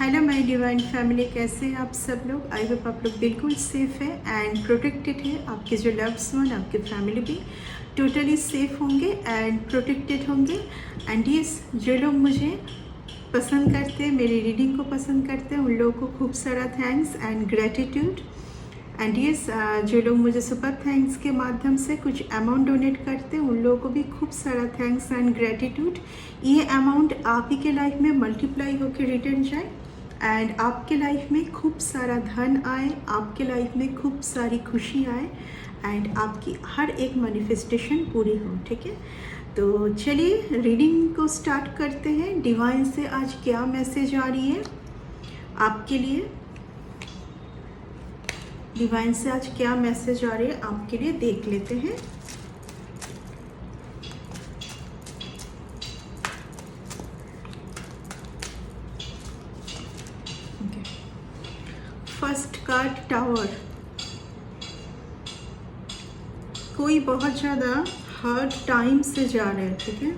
Hello my divine family, कैसे हैं आप सब लोग। आई होप आप लोग बिल्कुल सेफ़ है एंड प्रोटेक्टेड है। आपके जो लव्ड वन, आपके फैमिली भी टोटली सेफ़ होंगे एंड प्रोटेक्टेड होंगे। एंड यस, जो लोग मुझे पसंद करते हैं, मेरी रीडिंग को पसंद करते हैं, उन लोगों को खूब सारा thanks and gratitude. And yes, जो लोग मुझे सुपर थैंक्स के माध्यम से कुछ अमाउंट डोनेट करते हैं, उन लोगों को भी खूब सारा थैंक्स एंड ग्रेटिट्यूड। ये अमाउंट आप ही के लाइफ में मल्टीप्लाई होकर रिटर्न जाए एंड आपके लाइफ में खूब सारा धन आए, आपके लाइफ में खूब सारी खुशी आए एंड आपकी हर एक मैनिफेस्टेशन पूरी हो। ठीक है, तो चलिए रीडिंग को स्टार्ट करते हैं। डिवाइन से आज क्या मैसेज आ रही है आपके लिए, डिवाइन से आज क्या मैसेज आ रही है आपके लिए, देख लेते हैं। First card tower. कोई बहुत ज़्यादा हार्ड टाइम से जा रहे हैं, ठीक है,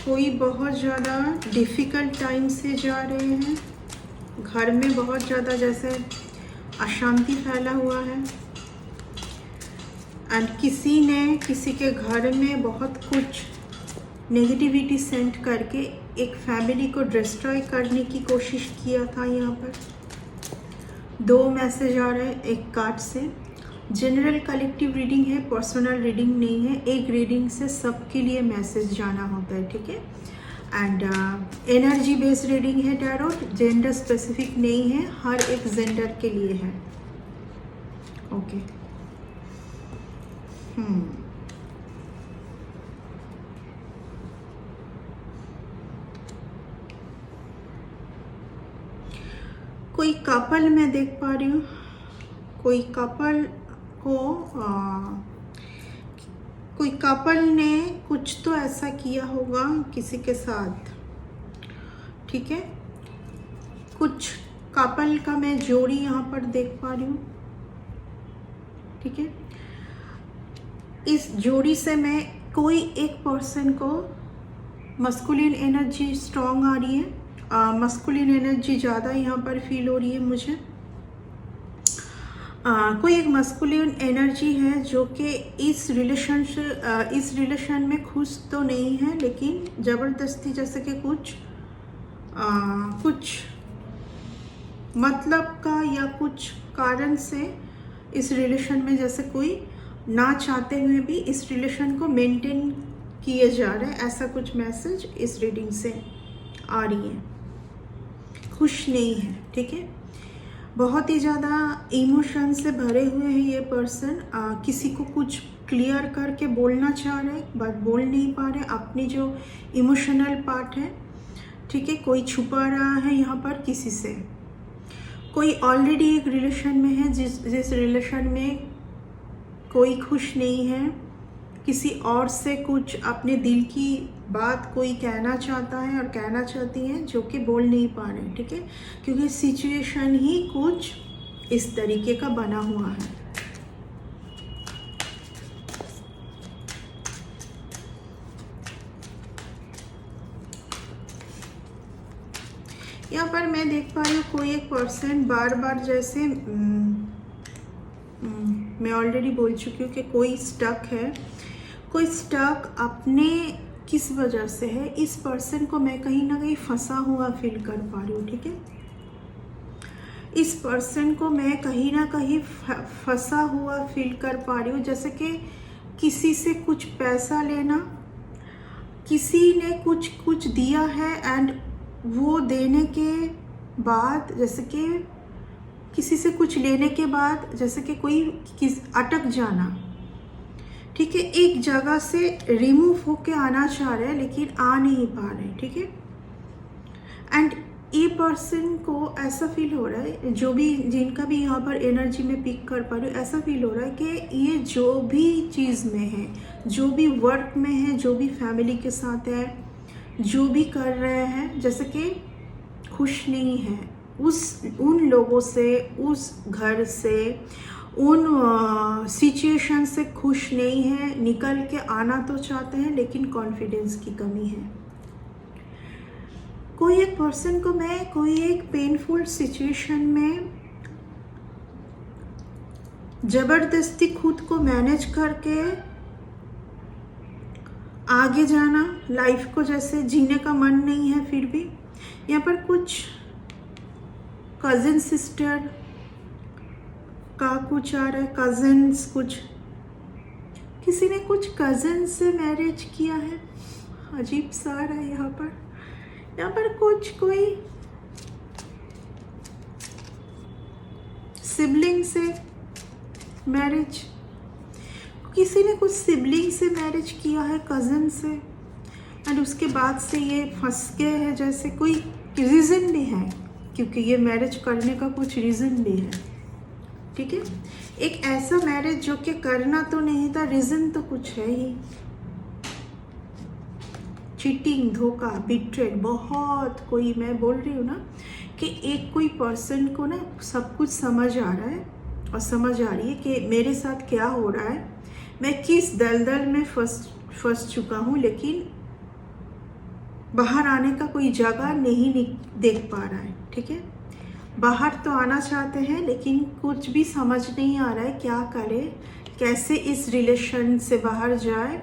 कोई बहुत ज़्यादा डिफ़िकल्ट टाइम से जा रहे हैं। घर में बहुत ज़्यादा जैसे अशांति फैला हुआ है एंड किसी ने किसी के घर में बहुत कुछ नेगेटिविटी सेंड करके एक फैमिली को डिस्ट्रॉय करने की कोशिश किया था। यहाँ पर दो मैसेज आ रहे हैं एक कार्ड से। जनरल कलेक्टिव रीडिंग है, पर्सनल रीडिंग नहीं है। एक रीडिंग से सबके लिए मैसेज जाना होता है, ठीक है। एंड एनर्जी बेस्ड रीडिंग है टैरोट, जेंडर स्पेसिफिक नहीं है, हर एक जेंडर के लिए है। ओके कोई कपल मैं देख पा रही हूँ, कोई कपल को कोई कपल ने कुछ तो ऐसा किया होगा किसी के साथ, ठीक है। कुछ कपल का मैं जोड़ी यहाँ पर देख पा रही हूँ, ठीक है। इस जोड़ी से मैं कोई एक पर्सन को मस्कुलिन एनर्जी स्ट्रॉन्ग आ रही है, मस्कुलिन एनर्जी ज़्यादा यहाँ पर फील हो रही है मुझे। कोई एक मस्कुलिन एनर्जी है जो कि इस रिलेशन में खुश तो नहीं है, लेकिन ज़बरदस्ती जैसे कि कुछ मतलब का या कुछ कारण से इस रिलेशन में जैसे कोई ना चाहते हुए भी इस रिलेशन को मेंटेन किए जा रहे हैं, ऐसा कुछ मैसेज इस रीडिंग से आ रही है। खुश नहीं है, ठीक है। बहुत ही ज़्यादा इमोशन से भरे हुए हैं ये पर्सन। किसी को कुछ क्लियर करके बोलना चाह रहे हैं बट बोल नहीं पा रहे अपनी जो इमोशनल पार्ट है, ठीक है। कोई छुपा रहा है यहाँ पर किसी से। कोई ऑलरेडी एक रिलेशन में है जिस रिलेशन में कोई खुश नहीं है, किसी और से कुछ अपने दिल की बात कोई कहना चाहता है और कहना चाहती है जो कि बोल नहीं पा रहे, ठीक है, क्योंकि सिचुएशन ही कुछ इस तरीके का बना हुआ है। यहाँ पर मैं देख पा रही हूँ कोई एक पर्सन बार बार जैसे मैं ऑलरेडी बोल चुकी हूँ कि कोई स्टक है, कोई स्टक अपने किस वजह से है। इस पर्सन को मैं कहीं ना कहीं फंसा हुआ फील कर पा रही हूँ, ठीक है। इस पर्सन को मैं कहीं ना कहीं फंसा हुआ फील कर पा रही हूँ, जैसे कि किसी से कुछ पैसा लेना, किसी ने कुछ दिया है एंड वो देने के बाद जैसे कि किसी से कुछ लेने के बाद जैसे कि कोई अटक जाना, ठीक है। एक जगह से रिमूव होके आना चाह रहे हैं लेकिन आ नहीं पा रहे, ठीक है। एंड ये पर्सन को ऐसा फील हो रहा है, जो भी जिनका भी यहाँ पर एनर्जी में पिक कर पा रही हूँ, ऐसा फील हो रहा है कि ये जो भी चीज़ में है, जो भी वर्क में है, जो भी फैमिली के साथ है, जो भी कर रहे हैं, जैसे कि खुश नहीं है उन लोगों से, उस घर से, उन सिचुएशन से खुश नहीं है। निकल के आना तो चाहते हैं लेकिन कॉन्फिडेंस की कमी है। कोई एक पर्सन को मैं कोई एक पेनफुल सिचुएशन में ज़बरदस्ती खुद को मैनेज करके आगे जाना, लाइफ को जैसे जीने का मन नहीं है फिर भी। यहाँ पर कुछ कज़न सिस्टर का कुछ आ रहा है, कज़न्स, कुछ किसी ने कुछ कज़न से मैरिज किया है, अजीब सा आ रहा है यहाँ पर कुछ कोई सिबलिंग से मैरिज, किसी ने कुछ सिबलिंग से मैरिज किया है, कज़न से, एंड उसके बाद से ये फंस गए हैं, जैसे कोई रीज़न भी है, क्योंकि ये मैरिज करने का कुछ रीज़न भी है, ठीक है। एक ऐसा मैरिज जो कि करना तो नहीं था, रीज़न तो कुछ है ही। चीटिंग, धोखा, बिट्रेड, बहुत कोई, मैं बोल रही हूँ ना कि एक कोई पर्सन को ना सब कुछ समझ आ रहा है और समझ आ रही है कि मेरे साथ क्या हो रहा है, मैं किस दलदल में फंस चुका हूँ, लेकिन बाहर आने का कोई जगह नहीं देख पा रहा है, ठीक है। बाहर तो आना चाहते हैं लेकिन कुछ भी समझ नहीं आ रहा है क्या करे, कैसे इस रिलेशन से बाहर जाए,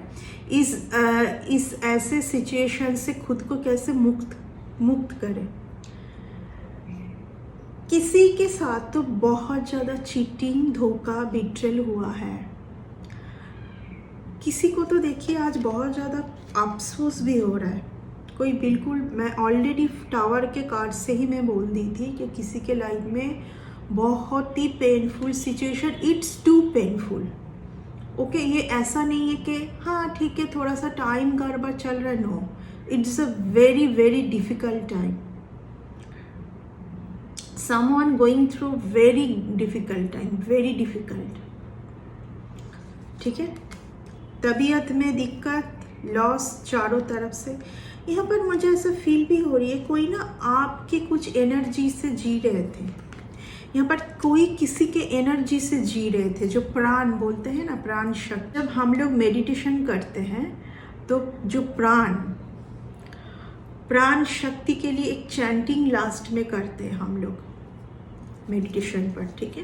इस ऐसे सिचुएशन से खुद को कैसे मुक्त करे। किसी के साथ तो बहुत ज़्यादा चीटिंग, धोखा, बिट्रेल हुआ है। किसी को तो देखिए आज बहुत ज़्यादा अफसोस भी हो रहा है। कोई बिल्कुल, मैं ऑलरेडी टावर के कार्ड से ही मैं बोल दी थी कि किसी के लाइफ में बहुत ही painful situation, it's too painful, okay. ये ऐसा नहीं है कि हाँ ठीक है थोड़ा सा टाइम गड़बड़ चल रहा है, no, it's a very very difficult time, someone going through very difficult time, very difficult, ठीक है। तबीयत में दिक्कत, लॉस चारों तरफ से। यहाँ पर मुझे ऐसा फील भी हो रही है कोई ना आपके कुछ एनर्जी से जी रहे थे, यहाँ पर कोई किसी के एनर्जी से जी रहे थे, जो प्राण बोलते हैं ना, प्राण शक्ति। जब हम लोग मेडिटेशन करते हैं तो जो प्राण शक्ति के लिए एक चैंटिंग लास्ट में करते हैं हम लोग मेडिटेशन पर, ठीक है।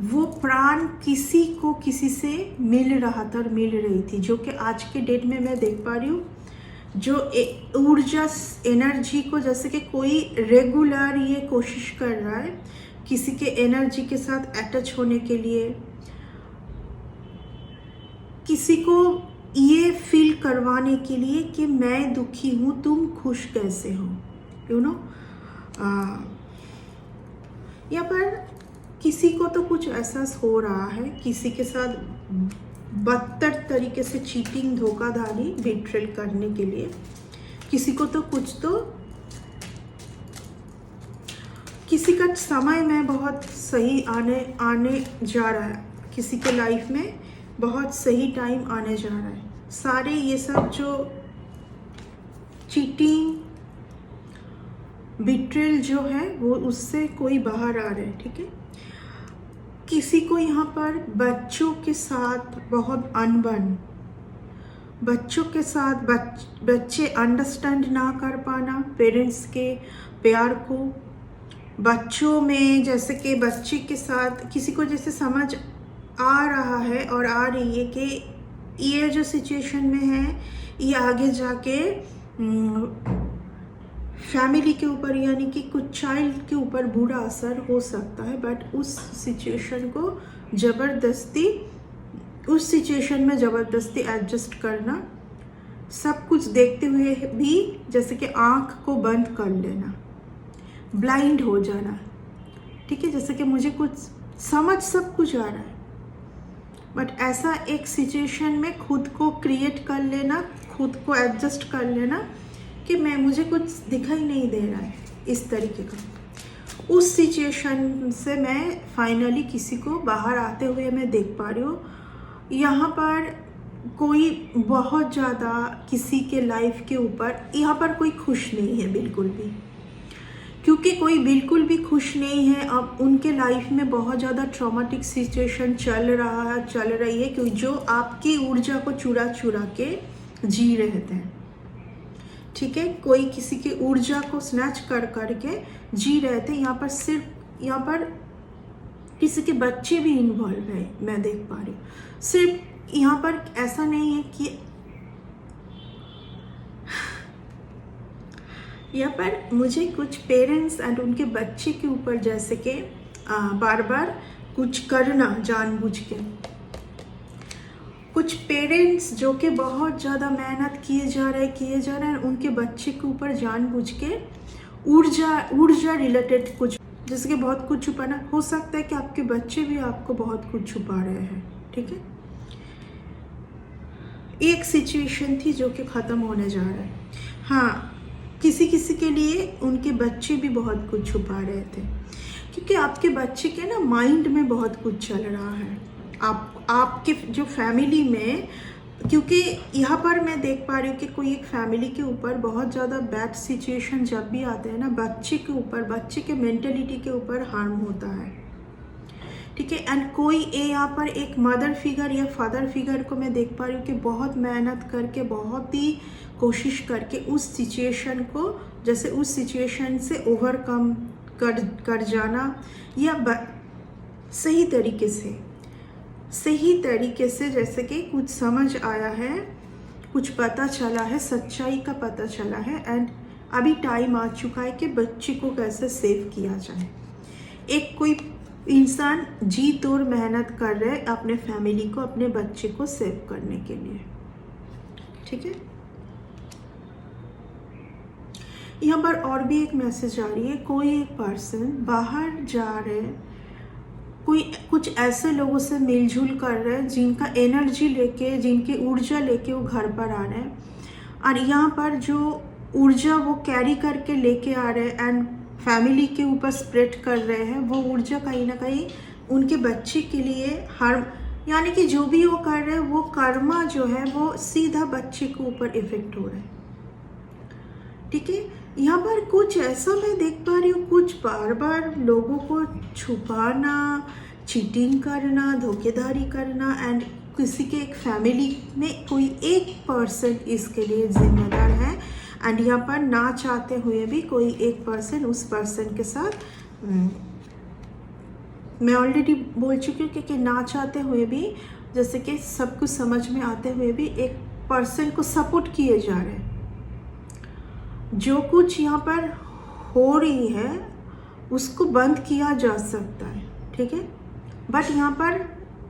वो प्राण किसी को किसी से मिल रहा था और मिल रही थी, जो कि आज के डेट में मैं देख पा रही हूँ, जो ऊर्जा एनर्जी को, जैसे कि कोई रेगुलर ये कोशिश कर रहा है किसी के एनर्जी के साथ अटैच होने के लिए, किसी को ये फील करवाने के लिए कि मैं दुखी हूँ, तुम खुश कैसे हो, यू नो। यहाँ पर किसी को तो कुछ एहसास हो रहा है, किसी के साथ बदतर तरीके से चीटिंग, धोखाधड़ी, बिट्रेल करने के लिए, किसी को तो कुछ तो, किसी का समय में बहुत सही आने जा रहा है, किसी के लाइफ में बहुत सही टाइम आने जा रहा है। सारे ये सब जो चीटिंग, बिट्रेल जो है वो उससे कोई बाहर आ रहा है, ठीक है। किसी को यहाँ पर बच्चों के साथ बहुत अनबन, बच्चों के साथ बच्चे अंडरस्टैंड ना कर पाना पेरेंट्स के प्यार को, बच्चों में जैसे कि बच्चे के साथ किसी को जैसे समझ आ रहा है और आ रही है कि ये जो सिचुएशन में है ये आगे जाके फैमिली के ऊपर, यानी कि कुछ चाइल्ड के ऊपर बुरा असर हो सकता है, बट उस सिचुएशन में ज़बरदस्ती एडजस्ट करना, सब कुछ देखते हुए भी जैसे कि आँख को बंद कर लेना, ब्लाइंड हो जाना, ठीक है। जैसे कि मुझे कुछ समझ सब कुछ आ रहा है, बट ऐसा एक सिचुएशन में खुद को क्रिएट कर लेना, खुद को एडजस्ट कर लेना कि मुझे कुछ दिखाई नहीं दे रहा है, इस तरीके का। उस सिचुएशन से मैं फाइनली किसी को बाहर आते हुए मैं देख पा रही हूँ। यहाँ पर कोई बहुत ज़्यादा किसी के लाइफ के ऊपर, यहाँ पर कोई खुश नहीं है बिल्कुल भी, क्योंकि कोई बिल्कुल भी खुश नहीं है। अब उनके लाइफ में बहुत ज़्यादा ट्रॉमेटिक सिचुएशन चल रही है, क्योंकि जो आपकी ऊर्जा को चुरा के जी रहे थे, ठीक है, कोई किसी की ऊर्जा को स्नैच कर करके जी रहे थे। यहाँ पर सिर्फ यहाँ पर किसी के बच्चे भी इन्वॉल्व है, मैं देख पा रही हूँ। सिर्फ यहाँ पर ऐसा नहीं है कि यहाँ पर मुझे कुछ पेरेंट्स एंड उनके बच्चे के ऊपर जैसे कि बार बार कुछ करना जानबूझ के, कुछ पेरेंट्स जो कि बहुत ज़्यादा मेहनत किए जा रहे हैं, उनके बच्चे के ऊपर जानबूझ के ऊर्जा रिलेटेड कुछ, जैसे कि बहुत कुछ छुपाना। हो सकता है कि आपके बच्चे भी आपको बहुत कुछ छुपा रहे हैं, ठीक है। एक सिचुएशन थी जो कि ख़त्म होने जा रहा है। हाँ, किसी किसी के लिए उनके बच्चे भी बहुत कुछ छुपा रहे थे, क्योंकि आपके बच्चे के ना माइंड में बहुत कुछ चल रहा है। आपके जो फैमिली में, क्योंकि यहाँ पर मैं देख पा रही हूँ कि कोई एक फैमिली के ऊपर बहुत ज़्यादा बैड सिचुएशन जब भी आते हैं ना, बच्चे के ऊपर, बच्चे के मेंटलिटी के ऊपर हार्म होता है, ठीक है। एंड कोई यहाँ पर एक मदर फिगर या फादर फिगर को मैं देख पा रही हूँ कि बहुत मेहनत करके, बहुत ही कोशिश करके उस सिचुएशन को, जैसे उस सिचुएशन से ओवरकम कर जाना, या सही तरीके से जैसे कि कुछ समझ आया है, कुछ पता चला है, सच्चाई का पता चला है, एंड अभी टाइम आ चुका है कि बच्चे को कैसे सेव किया जाए। एक कोई इंसान जी तोड़ मेहनत कर रहे हैं अपने फैमिली को, अपने बच्चे को सेव करने के लिए, ठीक है। यहाँ पर और भी एक मैसेज आ रही है, कोई एक पर्सन बाहर जा रहे, कोई कुछ ऐसे लोगों से मिलजुल कर रहे हैं जिनका एनर्जी लेके, जिनकी ऊर्जा लेके वो घर पर आ रहे हैं, और यहाँ पर जो ऊर्जा वो कैरी करके लेके आ रहे हैं एंड फैमिली के ऊपर स्प्रेड कर रहे हैं, वो ऊर्जा कहीं ना कहीं उनके बच्चे के लिए हार्म, यानी कि जो भी वो कर रहे हैं वो कर्मा जो है वो सीधा बच्चे के ऊपर इफेक्ट हो रहा है, ठीक है। यहाँ पर कुछ ऐसा मैं देख पा रही हूँ, कुछ बार बार लोगों को छुपाना, चीटिंग करना, धोखेधारी करना, एंड किसी के एक फैमिली में कोई एक पर्सन इसके लिए जिम्मेदार है, एंड यहाँ पर ना चाहते हुए भी कोई एक पर्सन उस पर्सन के साथ, मैं ऑलरेडी बोल चुकी हूँ कि ना चाहते हुए भी, जैसे कि सब कुछ समझ में आते हुए भी एक पर्सन को सपोर्ट किए जा रहे हैं। जो कुछ यहाँ पर हो रही है उसको बंद किया जा सकता है, ठीक है, बट यहाँ पर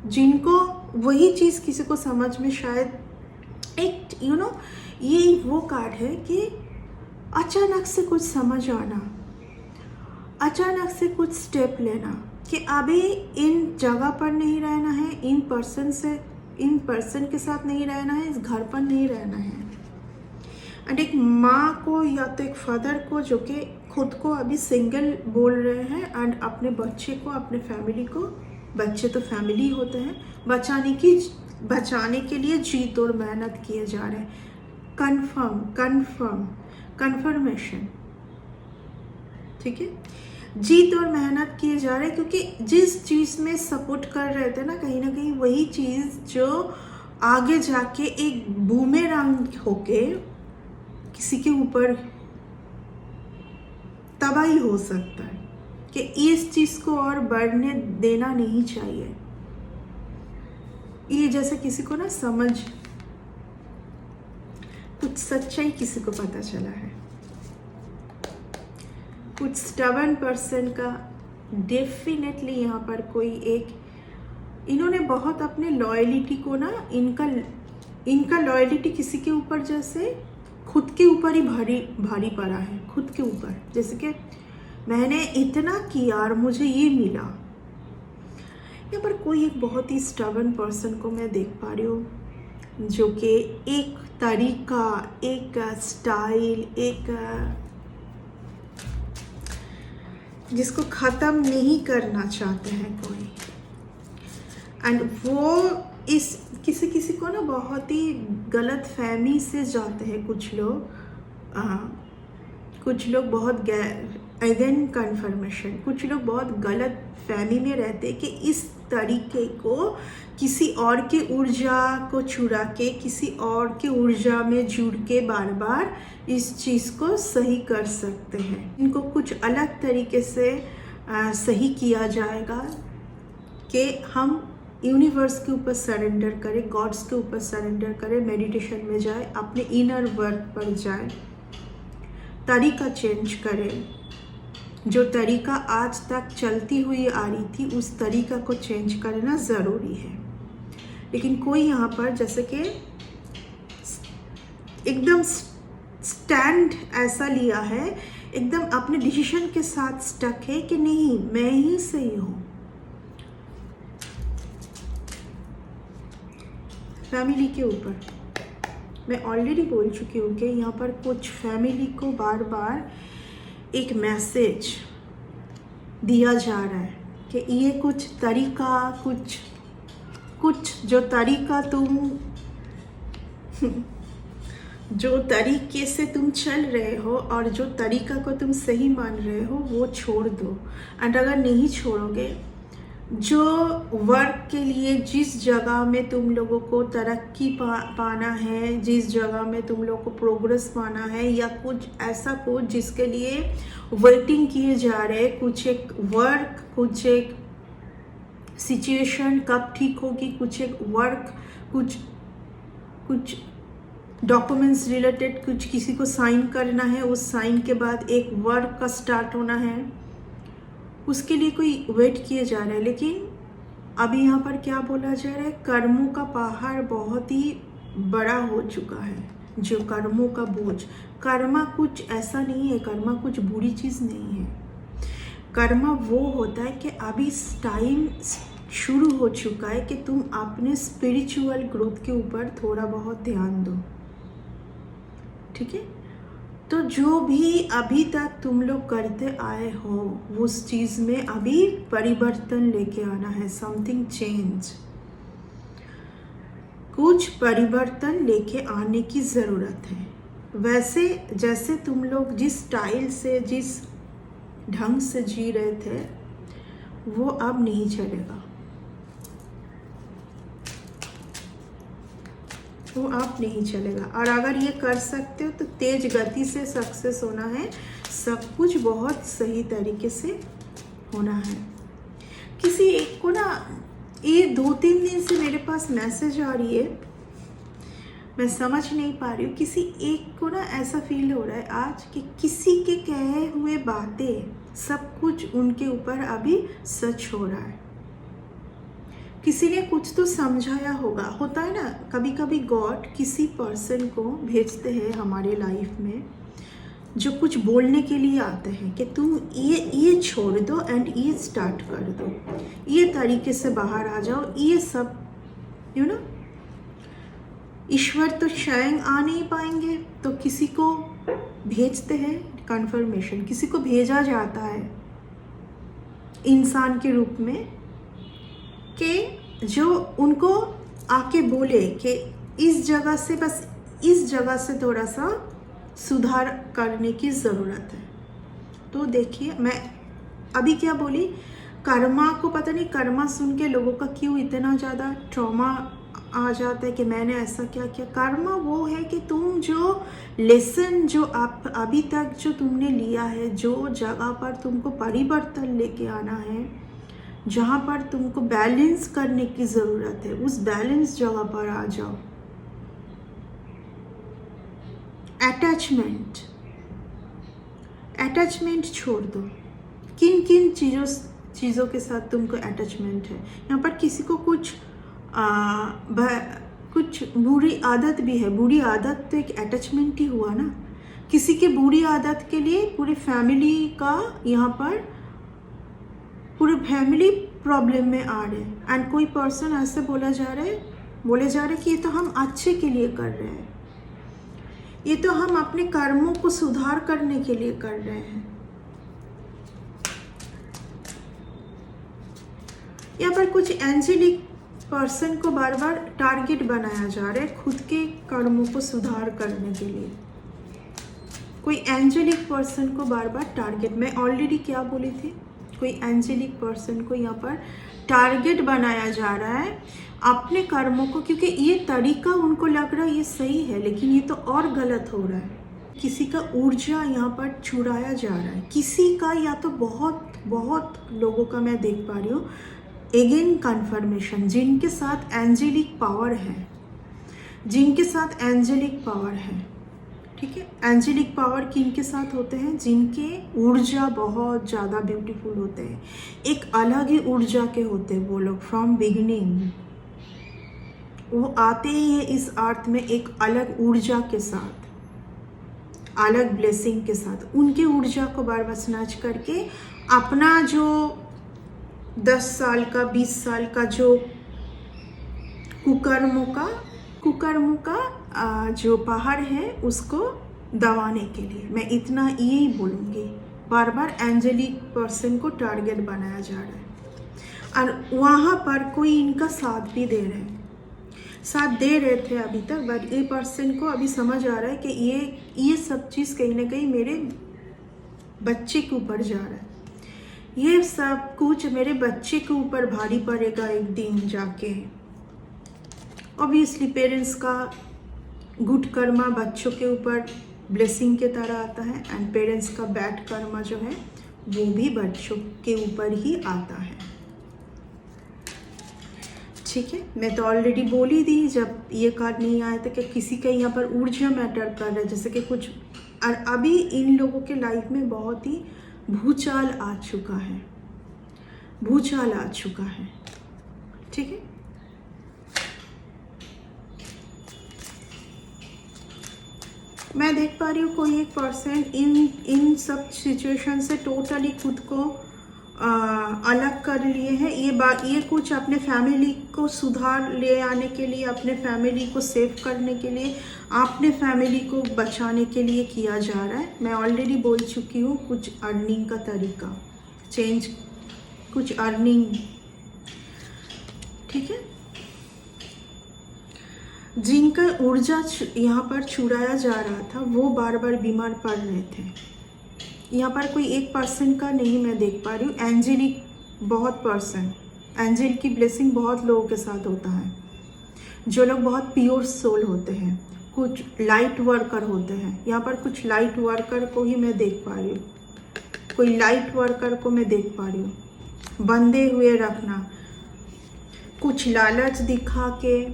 जिनको वही चीज़ किसी को समझ में शायद एक ये वो कार्ड है कि अचानक से कुछ समझ आना, अचानक से कुछ स्टेप लेना कि अभी इन जगह पर नहीं रहना है, इन पर्सन के साथ नहीं रहना है, इस घर पर नहीं रहना है। एंड एक माँ को या तो एक फादर को जो कि खुद को अभी सिंगल बोल रहे हैं एंड अपने बच्चे को, अपने फैमिली को, बच्चे तो फैमिली होते हैं, बचाने के लिए जी तोड़ मेहनत किए जा रहे हैं। कन्फर्मेशन, ठीक है, जी तोड़ मेहनत किए जा रहे हैं, क्योंकि जिस चीज़ में सपोर्ट कर रहे थे ना कहीं वही चीज़ जो आगे जाके एक बूमेरंग होके किसी के ऊपर तबाही हो सकता है, कि इस चीज़ को और बढ़ने देना नहीं चाहिए। ये जैसे किसी को ना समझ, कुछ सच्चाई किसी को पता चला है, कुछ स्टबर्न पर्सन का डेफिनेटली यहाँ पर कोई एक, इन्होंने बहुत अपने लॉयलिटी को ना, इनका लॉयलिटी किसी के ऊपर जैसे खुद के ऊपर ही भारी पड़ा है, खुद के ऊपर, जैसे कि मैंने इतना किया और मुझे ये मिला। यहाँ पर कोई एक बहुत ही स्टबर्न पर्सन को मैं देख पा रही हूँ, जो कि एक तरीका, एक स्टाइल, एक जिसको ख़त्म नहीं करना चाहते हैं कोई, एंड वो इस किसी को ना बहुत ही गलत फहमी से जाते हैं कुछ लोग बहुत अगेन कन्फर्मेशन, कुछ लोग बहुत गलत फहमी में रहते हैं कि इस तरीके को किसी और के ऊर्जा को चुरा के, किसी और के ऊर्जा में जुड़ के बार बार इस चीज़ को सही कर सकते हैं। इनको कुछ अलग तरीके से सही किया जाएगा कि हम यूनिवर्स के ऊपर सरेंडर करें, गॉड्स के ऊपर सरेंडर करें, मेडिटेशन में जाए, अपने इनर वर्क पर जाए, तरीका चेंज करें। जो तरीका आज तक चलती हुई आ रही थी उस तरीका को चेंज करना ज़रूरी है। लेकिन कोई यहाँ पर जैसे कि एकदम स्टैंड ऐसा लिया है, एकदम अपने डिसीजन के साथ स्टक है कि नहीं मैं ही सही हूँ। फैमिली के ऊपर मैं ऑलरेडी बोल चुकी हूँ कि यहाँ पर कुछ फैमिली को बार बार एक मैसेज दिया जा रहा है कि ये कुछ तरीका, कुछ जो तरीका जो तरीके से तुम चल रहे हो और जो तरीका को तुम सही मान रहे हो वो छोड़ दो। एंड अगर नहीं छोड़ोगे, जो वर्क के लिए जिस जगह में तुम लोगों को तरक्की पाना है, जिस जगह में तुम लोगों को प्रोग्रेस पाना है, या कुछ ऐसा कुछ जिसके लिए वेटिंग किए जा रहे, कुछ एक वर्क, कुछ एक सिचुएशन कब ठीक होगी, कुछ एक वर्क, कुछ डॉक्यूमेंट्स रिलेटेड, कुछ किसी को साइन करना है, उस साइन के बाद एक वर्क का स्टार्ट होना है, उसके लिए कोई वेट किए जा रहे हैं। लेकिन अभी यहाँ पर क्या बोला जा रहा है, कर्मों का पहाड़ बहुत ही बड़ा हो चुका है। जो कर्मों का बोझ, कर्मा कुछ ऐसा नहीं है, कर्मा कुछ बुरी चीज़ नहीं है। कर्मा वो होता है कि अभी टाइम शुरू हो चुका है कि तुम अपने स्पिरिचुअल ग्रोथ के ऊपर थोड़ा बहुत ध्यान दो, ठीक है। तो जो भी अभी तक तुम लोग करते आए हो उस चीज़ में अभी परिवर्तन लेके आना है, समथिंग चेंज, कुछ परिवर्तन लेके आने की ज़रूरत है। वैसे जैसे तुम लोग जिस स्टाइल से, जिस ढंग से जी रहे थे वो अब नहीं चलेगा, वो आप नहीं चलेगा। और अगर ये कर सकते हो तो तेज गति से सक्सेस होना है, सब कुछ बहुत सही तरीके से होना है। किसी एक को ना, ये 2-3 दिन से मेरे पास मैसेज आ रही है, मैं समझ नहीं पा रही हूँ। किसी एक को ना ऐसा फील हो रहा है आज कि किसी के कहे हुए बातें सब कुछ उनके ऊपर अभी सच हो रहा है। किसी ने कुछ तो समझाया होगा। होता है ना, कभी कभी गॉड किसी पर्सन को भेजते हैं हमारे लाइफ में जो कुछ बोलने के लिए आते हैं कि तुम ये छोड़ दो एंड ये स्टार्ट कर दो, ये तरीके से बाहर आ जाओ, ये सब ईश्वर तो स्वयं आ नहीं पाएंगे तो किसी को भेजते हैं कन्फर्मेशन, किसी को भेजा जाता है इंसान के रूप में कि जो उनको आके बोले कि इस जगह से, बस इस जगह से थोड़ा सा सुधार करने की ज़रूरत है। तो देखिए, मैं अभी क्या बोली, कर्मा को पता नहीं कर्मा सुन के लोगों का क्यों इतना ज़्यादा ट्रॉमा आ जाता है कि मैंने ऐसा क्या किया। कर्मा वो है कि तुम जो लेसन जो आप अभी तक जो तुमने लिया है, जो जगह पर तुमको परिवर्तन लेके आना है, जहाँ पर तुमको बैलेंस करने की ज़रूरत है, उस बैलेंस जगह पर आ जाओ। अटैचमेंट छोड़ दो। किन किन चीज़ों के साथ तुमको अटैचमेंट है। यहाँ पर किसी को कुछ बुरी आदत भी है। बुरी आदत तो एक अटैचमेंट ही हुआ ना। किसी के बुरी आदत के लिए पूरी फैमिली का, यहाँ पर पूरी फैमिली प्रॉब्लम में आ रहे हैं। एंड कोई पर्सन ऐसे बोले जा रहे कि ये तो हम अच्छे के लिए कर रहे हैं, ये तो हम अपने कर्मों को सुधार करने के लिए कर रहे हैं। यहाँ पर कुछ एंजेलिक पर्सन को बार बार टारगेट बनाया जा रहा है खुद के कर्मों को सुधार करने के लिए। कोई एंजेलिक पर्सन को बार बार टारगेट, मैं ऑलरेडी क्या बोली थी, कोई एंजेलिक पर्सन को यहाँ पर टारगेट बनाया जा रहा है अपने कर्मों को, क्योंकि ये तरीका उनको लग रहा है ये सही है, लेकिन ये तो और गलत हो रहा है। किसी का ऊर्जा यहाँ पर चुराया जा रहा है, किसी का, या तो बहुत बहुत लोगों का मैं देख पा रही हूँ अगेन कन्फर्मेशन, जिनके साथ एंजेलिक पावर है, जिनके साथ एंजेलिक पावर है, ठीक है। एंजेलिक पावर किनके साथ होते हैं? जिनके ऊर्जा बहुत ज़्यादा ब्यूटीफुल होते हैं, एक अलग ही ऊर्जा के होते हैं वो लोग फ्रॉम बिगिनिंग। वो आते ही है इस अर्थ में एक अलग ऊर्जा के साथ, अलग ब्लेसिंग के साथ। उनके ऊर्जा को बार बार स्नैच करके अपना जो 10 साल का 20 साल का जो कुकर्मों का जो पहाड़ है उसको दबाने के लिए, मैं इतना यही बोलूँगी। बार बार एंजेलिक पर्सन को टारगेट बनाया जा रहा है और वहाँ पर कोई इनका साथ भी दे रहे थे अभी तक, बट ये पर्सन को अभी समझ आ रहा है कि ये सब चीज़ कहीं ना कहीं मेरे बच्चे के ऊपर जा रहा है, ये सब कुछ मेरे बच्चे के ऊपर भारी पड़ेगा एक दिन जाके। ऑब्वियसली पेरेंट्स का गुड कर्मा बच्चों के ऊपर ब्लेसिंग के तरह आता है, एंड पेरेंट्स का बैड कर्मा जो है वो भी बच्चों के ऊपर ही आता है, ठीक है। मैं तो ऑलरेडी बोली थी जब ये कार्ड नहीं आया था कि किसी का यहाँ पर ऊर्जा मैटर कर रहा है, जैसे कि कुछ, और अभी इन लोगों के लाइफ में बहुत ही भूचाल आ चुका है, ठीक है। मैं देख पा रही हूँ कोई एक पर्सन इन सब सिचुएशन से टोटली खुद को अलग कर लिए हैं। ये कुछ अपने फैमिली को सुधार ले आने के लिए, अपने फैमिली को सेव करने के लिए, अपने फैमिली को बचाने के लिए किया जा रहा है। मैं ऑलरेडी बोल चुकी हूँ कुछ अर्निंग का तरीका चेंज, कुछ अर्निंग, ठीक है। जिनका ऊर्जा यहाँ पर चुराया जा रहा था वो बार बार बीमार पड़ रहे थे। यहाँ पर कोई एक पर्सन का नहीं मैं देख पा रही हूँ, एंजेलिक बहुत पर्सन, एंजल की ब्लेसिंग बहुत लोगों के साथ होता है, जो लोग बहुत प्योर सोल होते हैं, कुछ लाइट वर्कर होते हैं। यहाँ पर कुछ लाइट वर्कर को ही मैं देख पा रही हूँ, कोई लाइट वर्कर को मैं देख पा रही हूँ। बंधे हुए रखना, कुछ लालच दिखा के,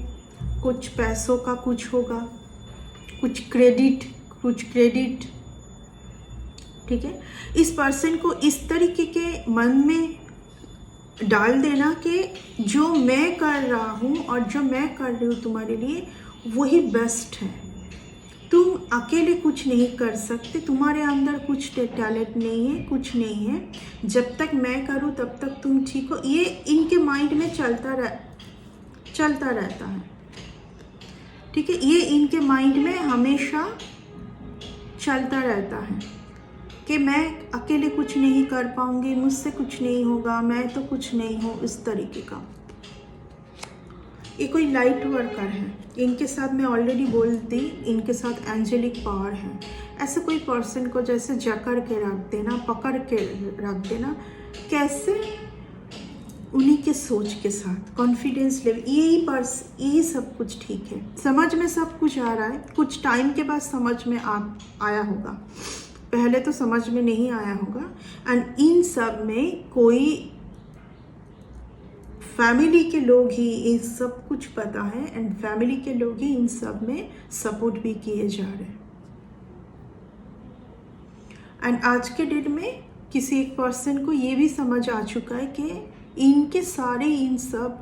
कुछ पैसों का कुछ होगा, कुछ क्रेडिट, ठीक है। इस पर्सन को इस तरीके के मन में डाल देना कि जो मैं कर रहा हूँ और जो मैं कर रही हूँ तुम्हारे लिए वही बेस्ट है, तुम अकेले कुछ नहीं कर सकते, तुम्हारे अंदर कुछ टैलेंट नहीं है, कुछ नहीं है, जब तक मैं करूँ तब तक तुम ठीक हो। ये इनके माइंड में चलता रहता है, ठीक है। ये इनके माइंड में हमेशा चलता रहता है कि मैं अकेले कुछ नहीं कर पाऊंगी, मुझसे कुछ नहीं होगा, मैं तो कुछ नहीं हूँ, इस तरीके का। ये कोई लाइट वर्कर है, इनके साथ मैं ऑलरेडी बोल दी, इनके साथ एंजेलिक पावर है। ऐसे कोई पर्सन को जैसे जकड़ के रख देना, पकड़ के रख देना, कैसे उन्हीं के सोच के साथ कॉन्फिडेंस लेवल, यही सब कुछ ठीक है, समझ में सब कुछ आ रहा है। कुछ टाइम के बाद समझ में आया होगा, पहले तो समझ में नहीं आया होगा। एंड इन सब में कोई फैमिली के लोग ही ये सब कुछ पता है, एंड फैमिली के लोग ही इन सब में सपोर्ट भी किए जा रहे हैं। एंड आज के डेट में किसी एक पर्सन को ये भी समझ आ चुका है कि इनके सारे इन सब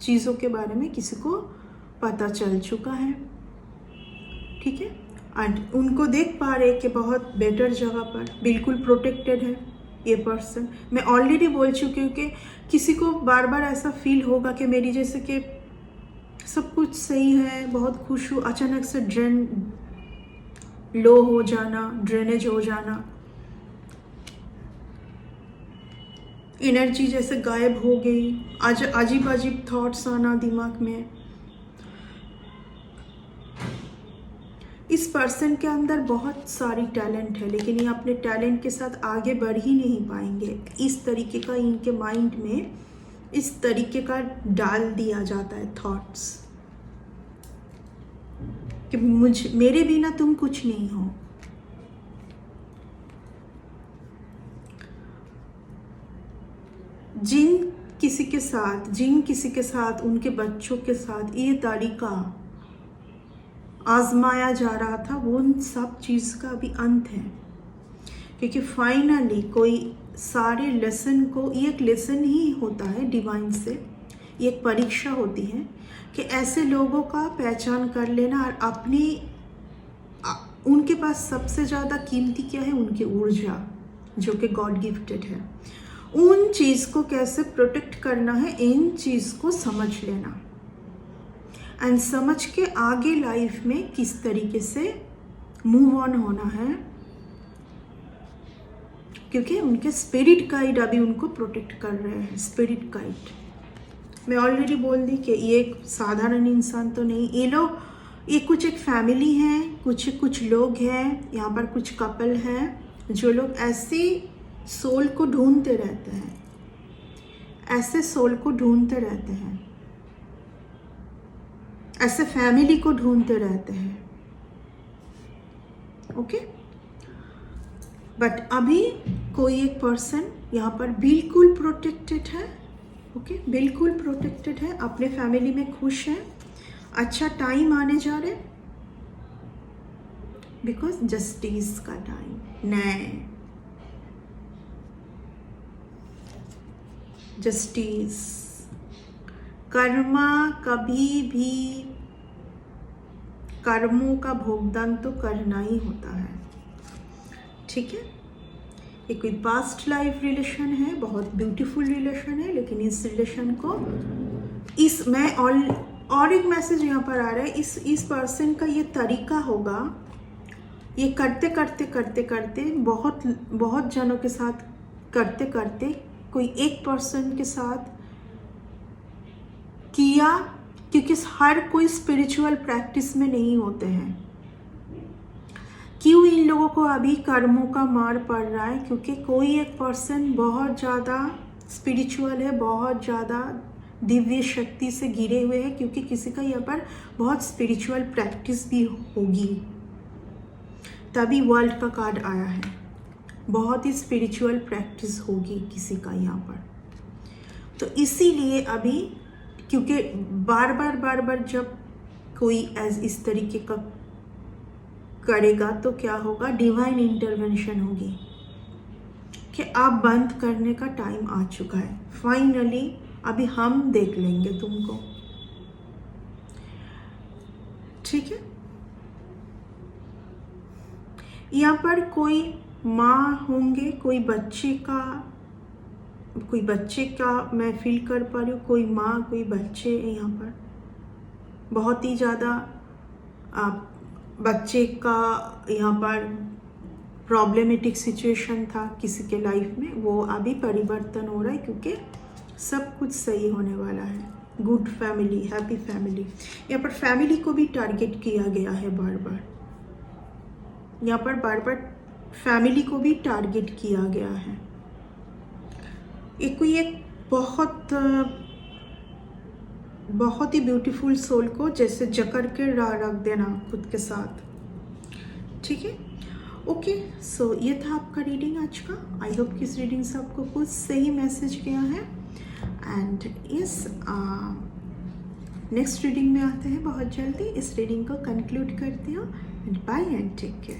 चीज़ों के बारे में किसी को पता चल चुका है, ठीक है। एंड उनको देख पा रहे कि बहुत बेटर जगह पर बिल्कुल प्रोटेक्टेड है ये पर्सन। मैं ऑलरेडी बोल चुकी हूँ कि किसी को बार बार ऐसा फील होगा कि मेरी जैसे कि सब कुछ सही है, बहुत खुश हूँ, अचानक से लो हो जाना, ड्रेनेज हो जाना, एनर्जी जैसे गायब हो गई, अजीब अजीब थॉट्स आना दिमाग में। इस पर्सन के अंदर बहुत सारी टैलेंट है, लेकिन ये अपने टैलेंट के साथ आगे बढ़ ही नहीं पाएंगे। इस तरीके का इनके माइंड में इस तरीके का डाल दिया जाता है थॉट्स कि मेरे बिना तुम कुछ नहीं हो। जिन किसी के साथ उनके बच्चों के साथ ये तरीका आजमाया जा रहा था, वो उन सब चीज़ का भी अंत है। क्योंकि फाइनली कोई सारे लेसन को, ये एक लेसन ही होता है डिवाइन से, ये एक परीक्षा होती है कि ऐसे लोगों का पहचान कर लेना और अपनी उनके पास सबसे ज़्यादा कीमती क्या है, उनकी ऊर्जा जो कि गॉड गिफ्टेड है। उन चीज़ को कैसे प्रोटेक्ट करना है, इन चीज़ को समझ लेना एंड समझ के आगे लाइफ में किस तरीके से मूव ऑन होना है, क्योंकि उनके स्पिरिट गाइड अभी उनको प्रोटेक्ट कर रहे हैं। स्पिरिट गाइड मैं ऑलरेडी बोल दी कि ये एक साधारण इंसान तो नहीं, ये कुछ एक फैमिली है, कुछ लोग हैं यहाँ पर, कुछ कपल हैं जो लोग ऐसी सोल को ढूंढते रहते हैं, ऐसे सोल को ढूंढते रहते हैं, ऐसे फैमिली को ढूंढते रहते हैं। ओके, बट अभी कोई एक पर्सन यहाँ पर बिल्कुल प्रोटेक्टेड है। ओके, बिल्कुल प्रोटेक्टेड है, अपने फैमिली में खुश है, अच्छा टाइम आने जा रहे, बिकॉज जस्टिस का टाइम, न्याय, जस्टिस, कर्मा, कभी भी कर्मों का भुगतान तो करना ही होता है। ठीक है, ये कोई पास्ट लाइफ रिलेशन है, बहुत ब्यूटीफुल रिलेशन है, लेकिन इस रिलेशन को और एक मैसेज यहाँ पर आ रहा है, इस पर्सन का ये तरीका होगा, ये करते बहुत जनों के साथ करते कोई एक पर्सन के साथ किया, क्योंकि हर कोई स्पिरिचुअल प्रैक्टिस में नहीं होते हैं। क्यों इन लोगों को अभी कर्मों का मार पड़ रहा है? क्योंकि कोई एक पर्सन बहुत ज़्यादा स्पिरिचुअल है, बहुत ज़्यादा दिव्य शक्ति से घिरे हुए हैं, क्योंकि किसी का यहाँ पर बहुत स्पिरिचुअल प्रैक्टिस भी होगी, तभी वर्ल्ड का कार्ड आया है। बहुत ही स्पिरिचुअल प्रैक्टिस होगी किसी का यहाँ पर, तो इसीलिए अभी, क्योंकि बार बार जब कोई इस तरीके का करेगा तो क्या होगा, डिवाइन इंटरवेंशन होगी कि आप बंद करने का टाइम आ चुका है, फाइनली अभी हम देख लेंगे तुमको। ठीक है, यहाँ पर कोई माँ होंगे, कोई बच्चे का मैं फील कर पा रही हूँ, कोई माँ कोई बच्चे यहाँ पर बहुत ही ज़्यादा बच्चे का यहाँ पर प्रॉब्लमेटिक सिचुएशन था किसी के लाइफ में, वो अभी परिवर्तन हो रहा है, क्योंकि सब कुछ सही होने वाला है। गुड फैमिली, हैप्पी फैमिली, यहाँ पर फैमिली को भी टारगेट किया गया है यहाँ पर बार बार फैमिली को भी टारगेट किया गया है। कोई एक बहुत ही ब्यूटीफुल सोल को जैसे जकड़ के रख देना खुद के साथ। ठीक है, ओके, सो ये था आपका रीडिंग आज का। आई होप कि इस रीडिंग से आपको कुछ सही मैसेज गया है। एंड यस, नेक्स्ट रीडिंग में आते हैं बहुत जल्दी। इस रीडिंग को कंक्लूड करती हूँ। Bye and take care.